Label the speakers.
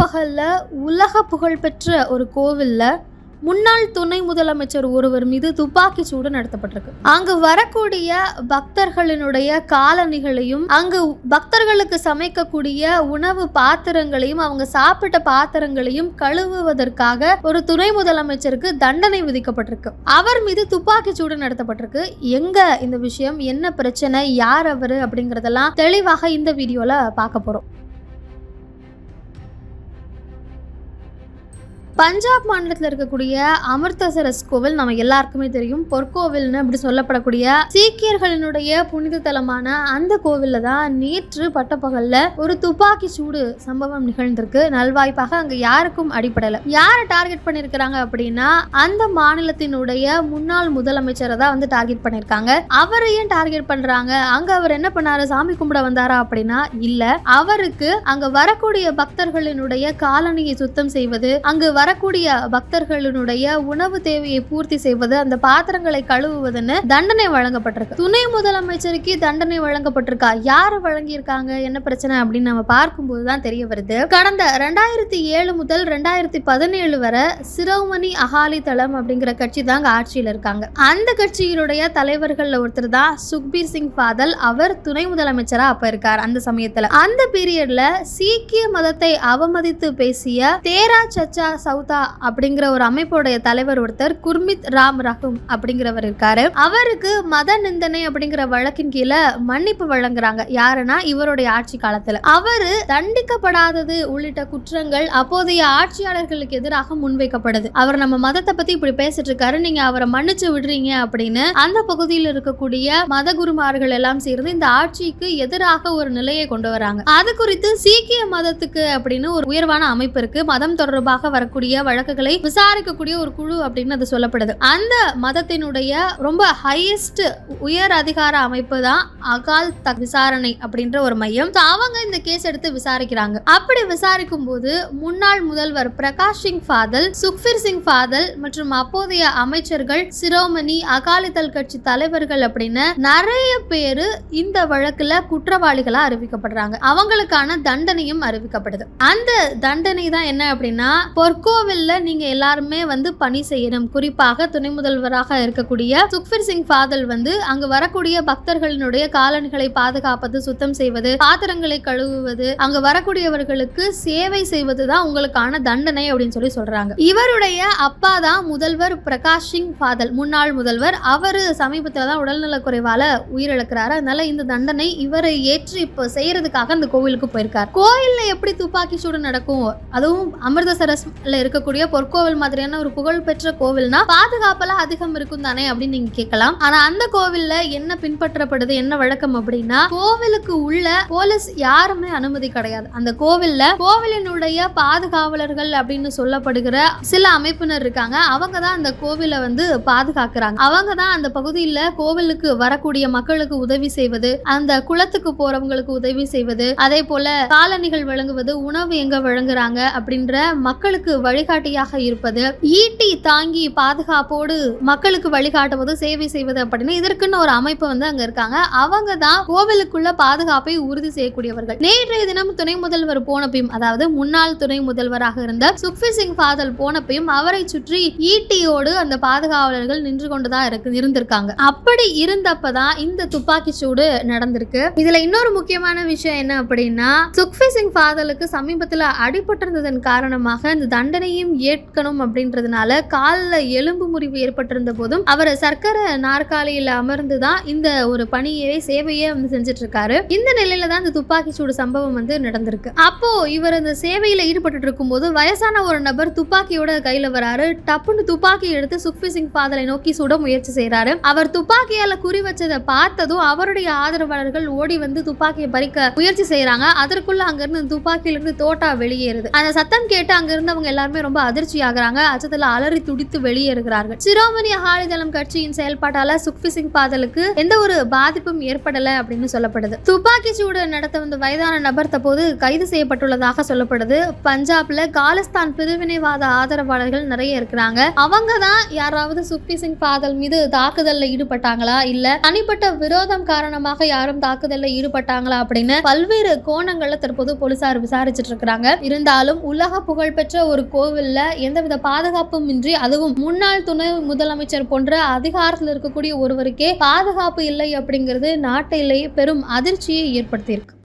Speaker 1: பட்டப்பகல்ல உலக புகழ்பெற்ற ஒரு கோவில்ல முன்னாள் துணை முதலமைச்சர் ஒருவர் மீது துப்பாக்கி சூடு நடத்தப்பட்டிருக்கு. அங்கு வரக்கூடிய பக்தர்களினுடைய காலணிகளையும் அங்கு பக்தர்களுக்கு சமைக்கக்கூடிய உணவு பாத்திரங்களையும் அவங்க சாப்பிட்ட பாத்திரங்களையும் கழுவுவதற்காக ஒரு துணை முதலமைச்சருக்கு தண்டனை விதிக்கப்பட்டிருக்கு. அவர் மீது துப்பாக்கி சூடு நடத்தப்பட்டிருக்கு. எங்க இந்த விஷயம், என்ன பிரச்சனை, யார் அவரு அப்படிங்கறதெல்லாம் தெளிவாக இந்த வீடியோல பார்க்க போறோம். பஞ்சாப் மாநிலத்தில் இருக்கக்கூடிய அமிர்தசரஸ் கோவில் நம்ம எல்லாருக்குமே தெரியும். பொற்கோவில்னு அப்படி சொல்லப்படக்கூடிய சீக்கியர்களினுடைய புனித தலமான அந்த கோவில்ல தான் நேற்று பட்டப்பகல்ல ஒரு துப்பாக்கி சூடு சம்பவம் நிகழ்ந்திருக்கு. நல்வாய்ப்பாக அங்க யாருக்கும் அடிப்படல. யாரை டார்கெட் பண்ணிருக்கிறாங்க அப்படின்னா அந்த மாநிலத்தினுடைய முன்னாள் முதலமைச்சரை தான் டார்கெட் பண்ணிருக்காங்க. அவரை ஏன் டார்கெட் பண்றாங்க? அங்க அவர் என்ன பண்ணாரு, சாமி கும்பிட வந்தாரா அப்படின்னா இல்ல. அவருக்கு அங்க வரக்கூடிய பக்தர்களினுடைய காலணியை சுத்தம் செய்வது, அங்கு வரக்கூடிய பக்தர்களுடைய உணவு தேவையை பூர்த்தி செய்வது, அந்த பாத்திரங்களை கழுவுவதுன்னு தண்டனை வழங்கப்பட்டிருக்கு. துணை முதலமைச்சருக்கு தண்டனை வழங்கப்பட்டிருக்கா? யாரு வழங்கியிருக்காங்க, என்ன பிரச்சனை அப்படின்னு நம்ம பார்க்கும்போதுதான் தெரிய வருது. கடந்த 2007 முதல் 2017 வரை சிரோமணி அகாலி தளம் அப்படிங்கிற கட்சி தாங்க ஆட்சியில் இருக்காங்க. அந்த கட்சியினுடைய தலைவர்கள் ஒருத்தர் தான் சுக்பீர் சிங் பாதல். அவர் துணை முதலமைச்சரா அப்ப இருக்கார். அந்த சமயத்துல அந்த பீரியட்ல சீக்கிய மதத்தை அவமதித்து பேசிய தேரா சச்சா சவுதா அப்படிங்கிற ஒரு அமைப்போடைய தலைவர் ஒருத்தர் குர்மித் ராம் ரஹூம் அப்படிங்கிறவர் இருக்காரு. அவருக்கு மத நிந்தனை அப்படிங்கிற வழக்கின் கீழே மன்னிப்பு வழங்குறாங்க. யாருன்னா இவருடைய ஆட்சி காலத்துல அவரு தண்டிக்கப்படாதது உள்ளிட்ட குற்றங்கள் அப்போதைய ஆட்சியாளர்களுக்கு எதிராக முன்வைக்கப்படுது. அவர் நம்ம மதத்தை பத்தி இப்படி பேசிட்டு இருக்காரு, நீங்க அவரை மன்னிச்சு விடுறீங்க அப்படின்னு அந்த பகுதியில் இருக்கக்கூடிய மத குருமார்கள் எல்லாம் சேர்ந்து இந்த ஆட்சிக்கு எதிராக ஒரு நிலையை கொண்டு வராங்க. அது குறித்து சீக்கிய மதத்துக்கு அப்படின்னு ஒரு உயர்வான அமைப்பு இருக்கு. மதம் தொடர்பாக வரக்கூடிய வழக்குகளை விசாரிக்கக்கூடிய ஒரு குழு அப்படின்னு அது சொல்லப்படுது. அந்த மதத்தினுடைய ரொம்ப ஹையஸ்ட் உயர் அதிகார அமைப்பு தான் அகால் தக் விசாரணை அப்படின்ற ஒரு மையம். அவங்க இந்த கேஸ் எடுத்து விசாரிக்கிறாங்க. அப்படி விசாரிக்கும் போது முன்னாள் முதல்வர் பிரகாஷ் சிங் பாதல், சுக்பீர் சிங் பாதல் மற்றும் அப்போதைய அமைச்சர்கள், சிரோமணி அகாலிதள் கட்சி தலைவர்கள் அப்படின்னு நிறைய பேரு இந்த வழக்குல குற்றவாளிகளா அறிவிக்கப்படுறாங்க. அவங்களுக்கான தண்டனையும் அறிவிக்கப்படுது. அந்த தண்டனை தான் என்ன அப்படின்னா, பொற்கோவில்ல நீங்க எல்லாருமே பணி செய்யணும். குறிப்பாக துணை முதல்வராக இருக்கக்கூடிய சுக்பீர் சிங் பாதல் அங்கு வரக்கூடிய பக்தர்களினுடைய காலணிகளை பாதுகாப்பது, சுத்தம் செய்வது, பாத்திரங்களை கழுவுவது, அங்கு வரக்கூடியவர்களுக்கு சேவை செய்வதுதான் உங்களுக்கான தண்டனை அப்படின்னு சொல்லி சொல்றாங்க. இவருடைய அப்பா தான் முதல்வர் பிரகாஷ் சிங் பாதல், முன்னாள் முதல்வர். அவரு சமீபத்துல தான் உடல்நல குறைவால உயிரிழக்கிறாரு. அதனால இந்த தண்டனை இவரை ஏற்று இப்ப செய்யறதுக்காக அந்த கோவிலுக்கு போயிருக்காரு. கோயில்ல எப்படி துப்பாக்கி சூடு நடக்கும்? அதுவும் அமிர்தசரஸ்ல இருக்கக்கூடிய பொற்கோவில் மாதிரியான ஒரு புகழ்பெற்ற கோவில்னா பாதுகாப்பெல்லாம் அதிகம் இருக்கும் தானே அப்படின்னு நீங்க கேட்கலாம். ஆனா அந்த கோவில்ல என்ன பின்பற்றப்படுது, என்ன வழக்கம் அப்படின்னா, கோவிலுக்கு உள்ள போலீஸ் யாருமே அனுமதி கிடையாது. அந்த கோவில்ல கோவிலினுடைய பாதுகாவலர்கள் அப்படின்னு சொல்லப்படுகிற சில அமைப்பினர் இருக்காங்க. அவங்க தான் அந்த கோவிலை பாதுகாக்கிறாங்க. அவங்க தான் அந்த பகுதியில் கோவிலுக்கு வரக்கூடிய மக்களுக்கு உதவி செய்வது, அந்த குளத்துக்கு போறவங்களுக்கு உதவி செய்வது, அதே போல காலணிகள் வழங்குவது, உணவு எங்க வழங்குறாங்க அப்படின்ற மக்களுக்கு வழிகாட்டியாக இருப்பது, ஈட்டி தாங்கி பாதுகாப்போடு மக்களுக்கு வழிகாட்டுவது, சேவை செய்வது அப்படின்னு இதற்குன்னு ஒரு அமைப்பு அங்க இருக்காங்க. அவங்க தான் கோவிலுக்குள்ள பாதுகாப்பை உறுதி செய்யக்கூடியவர்கள். நேற்றைய தினம் துணை முதல்வர் போனப்பையும், அதாவது முன்னாள் துணை முதல்வராக இருந்த சுக்பீர் சிங் பாதல் போனப்பையும் அவரை சுற்றி ஈட்டியோடு அந்த பாதுகாவலர்கள் நின்று கொண்டுதான் இருந்திருக்காங்க. அப்படி இருந்தப்பதான் இந்த துப்பாக்கி சூடு நடந்திருக்கு. இதுல இன்னொரு முக்கியமான விஷயம் என்ன அப்படின்னா, சுக்பீர் சிங் பாதலுக்கு சமீபத்தில் அடிபட்டிருந்ததன் காரணமாக இந்த தண்டனையும் ஏற்கணும் அப்படின்றதுனால காலில் எலும்பு முறிவு ஏற்பட்டிருந்த போதும் அவர் சர்க்கரை நாற்காலியில் அமர்ந்துதான் இந்த ஒரு பணியை சேவையை செஞ்சிட்டு இருக்காரு. இந்த நிலையில தான் இந்த துப்பாக்கி சூடு சம்பவம் நடந்திருக்கு. அப்போ இவர் இந்த சேவையில ஈடுபட்டு இருக்கும் போது வயசான ஒரு நபர் துப்பாக்கியோட கையில வராரு. டப்புன்னு துப்பாக்கி எடுத்து சுக்பீர் சிங் பாதலை நோக்கி சுட முயற்சி செய்யறாரு. அவர் துப்பாக்கியால குறி வச்சதை பார்த்ததும் அவருடைய ஆதரவாளர்கள் ஓடி துப்பாக்கியை பறிக்க முயற்சி செய்யறாங்க. அதற்குள்ள அங்கிருந்து துப்பாக்கியிலிருந்து தோட்டா வெளியேறுது. அந்த சத்தம் கேட்டு அங்க இருந்தவங்க எல்லாரும் எல்லாருமே ரொம்ப அதிர்ச்சி ஆகுறாங்க. அச்சத்துல அலறி துடித்து வெளியேறுகிறார்கள். சிரோமணி அகாலிதளம் கட்சியின் செயல்பாட்டால சுக்வி சிங் பாதலுக்கு எந்த ஒரு பாதிப்பும் ஏற்படல அப்படின்னு சொல்லப்படுது. துப்பாக்கி சூடு நடத்த வந்த வயதான நபர் தற்போது கைது செய்யப்பட்டுள்ளதாக சொல்லப்படுது. பஞ்சாப்ல காலிஸ்தான் பிரிவினைவாத ஆதரவாளர்கள் நிறைய இருக்கிறாங்க. அவங்க தான் யாராவது சுக்வி சிங் பாதல் மீது தாக்குதல்ல ஈடுபட்டாங்களா, இல்ல தனிப்பட்ட விரோதம் காரணமாக யாரும் தாக்குதல்ல ஈடுபட்டாங்களா அப்படின்னு பல்வேறு கோணங்கள்ல தற்போது போலீசார் விசாரிச்சுட்டு இருக்கிறாங்க. இருந்தாலும் உலக புகழ்பெற்ற ஒரு கோவில்ல எந்தவித பாதுகாப்பும் இன்றி, அதுவும் முன்னாள் துணை முதலமைச்சர் போன்ற அதிகாரத்தில் இருக்கக்கூடிய ஒருவருக்கே பாதுகாப்பு இல்லை அப்படிங்கிறது நாட்டிலேயே பெரும் அதிர்ச்சியை ஏற்படுத்தியிருக்கு.